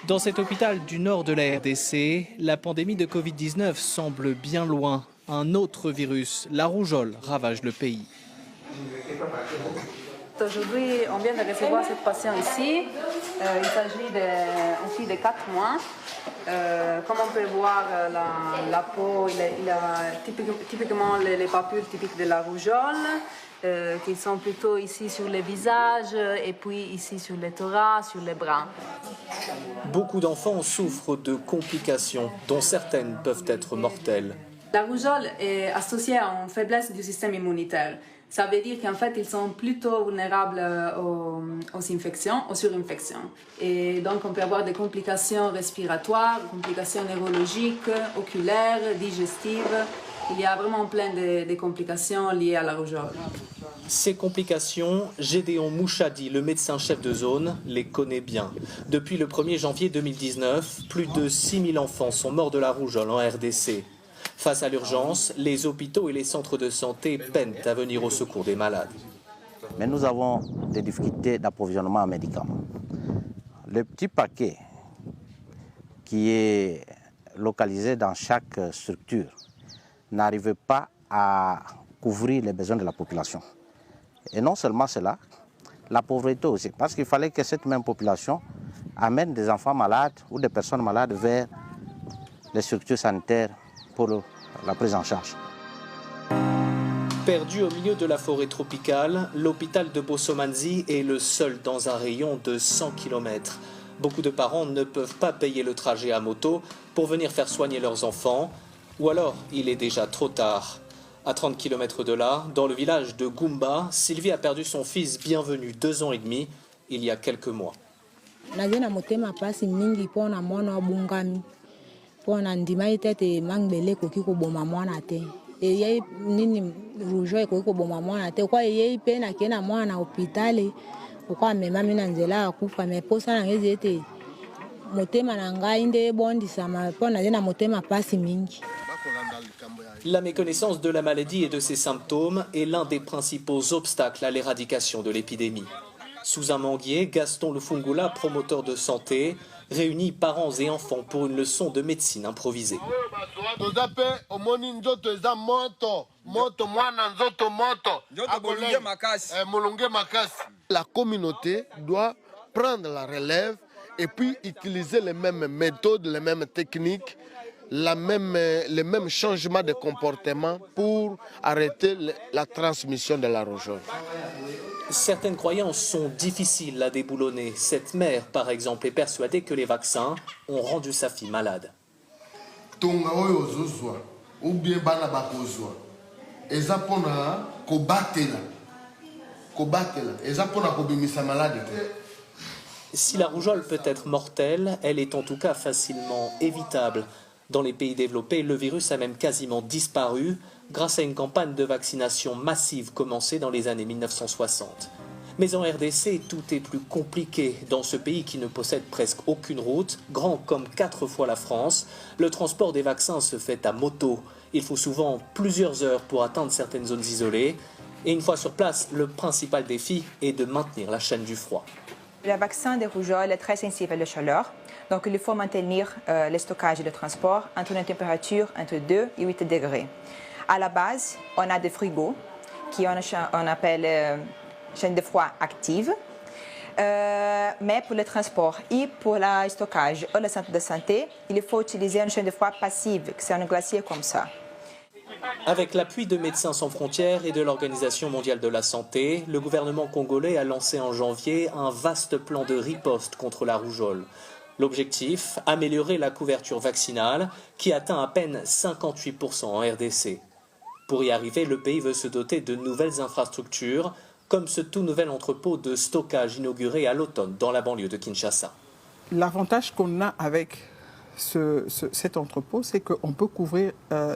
Dans cet hôpital du nord de la RDC, la pandémie de Covid-19 semble bien loin. Un autre virus, la rougeole, ravage le pays. Aujourd'hui, on vient de recevoir cette patiente ici. Il s'agit d'une fille de 4 mois. Comme on peut voir, la peau, il a typiquement les papules typiques de la rougeole, qui sont plutôt ici sur le visage et puis ici sur le thorax, sur les bras. Beaucoup d'enfants souffrent de complications, dont certaines peuvent être mortelles. La rougeole est associée à une faiblesse du système immunitaire. Ça veut dire qu'en fait, ils sont plutôt vulnérables aux infections, aux surinfections. Et donc, on peut avoir des complications respiratoires, complications neurologiques, oculaires, digestives. Il y a vraiment plein de complications liées à la rougeole. Ces complications, Gédéon Mouchadi, le médecin-chef de zone, les connaît bien. Depuis le 1er janvier 2019, plus de 6000 enfants sont morts de la rougeole en RDC. Face à l'urgence, les hôpitaux et les centres de santé peinent à venir au secours des malades. Mais nous avons des difficultés d'approvisionnement en médicaments. Le petit paquet qui est localisé dans chaque structure n'arrive pas à couvrir les besoins de la population. Et non seulement cela, la pauvreté aussi, parce qu'il fallait que cette même population amène des enfants malades ou des personnes malades vers les structures sanitaires pour la prise en charge. Perdu au milieu de la forêt tropicale, l'hôpital de Bossomanzi est le seul dans un rayon de 100 km. Beaucoup de parents ne peuvent pas payer le trajet à moto pour venir faire soigner leurs enfants, ou alors il est déjà trop tard. À 30 km de là, dans le village de Goumba, Sylvie a perdu son fils bienvenu 2 ans et demi, il y a quelques mois. Pona ndima itete mangbele koki ko boma mwana te e ye nini rougeole koki ko boma mwana te kwa ye pe na kena mwana hôpital kwa mema mina nzela akufa me posa na ngezi ete motema na ngai nde bondisa ma pona na motema pasi mingi. La méconnaissance de la maladie et de ses symptômes est l'un des principaux obstacles à l'éradication de l'épidémie. Sous un manguier, Gaston Lufungula, promoteur de santé, réunit parents et enfants pour une leçon de médecine improvisée. La communauté doit prendre la relève et puis utiliser les mêmes méthodes, les mêmes techniques, les mêmes changements de comportement pour arrêter la transmission de la rougeole. Certaines croyances sont difficiles à déboulonner. Cette mère, par exemple, est persuadée que les vaccins ont rendu sa fille malade. Si la rougeole peut être mortelle, elle est en tout cas facilement évitable. Dans les pays développés, le virus a même quasiment disparu grâce à une campagne de vaccination massive commencée dans les années 1960. Mais en RDC, tout est plus compliqué. Dans ce pays qui ne possède presque aucune route, grand comme 4 fois la France, le transport des vaccins se fait à moto. Il faut souvent plusieurs heures pour atteindre certaines zones isolées. Et une fois sur place, le principal défi est de maintenir la chaîne du froid. Le vaccin de rougeole est très sensible à la chaleur. Donc, il faut maintenir le stockage et le transport entre une température entre 2 et 8 degrés. À la base, on a des frigos qu'on appelle chaîne de froid active. Mais pour le transport et pour le stockage ou le centre de santé, il faut utiliser une chaîne de froid passive, c'est un glacier comme ça. Avec l'appui de Médecins sans frontières et de l'Organisation mondiale de la santé, le gouvernement congolais a lancé en janvier un vaste plan de riposte contre la rougeole. L'objectif, améliorer la couverture vaccinale qui atteint à peine 58% en RDC. Pour y arriver, le pays veut se doter de nouvelles infrastructures, comme ce tout nouvel entrepôt de stockage inauguré à l'automne dans la banlieue de Kinshasa. L'avantage qu'on a avec cet entrepôt, c'est qu'on peut couvrir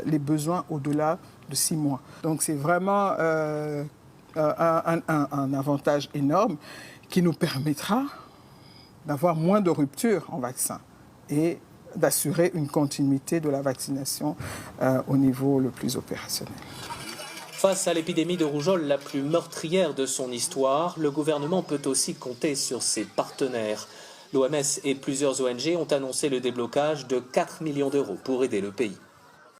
les besoins au-delà de 6 mois. Donc c'est vraiment un avantage énorme qui nous permettra d'avoir moins de ruptures en vaccin et d'assurer une continuité de la vaccination au niveau le plus opérationnel. Face à l'épidémie de rougeole la plus meurtrière de son histoire, le gouvernement peut aussi compter sur ses partenaires. L'OMS et plusieurs ONG ont annoncé le déblocage de 4 millions d'euros pour aider le pays.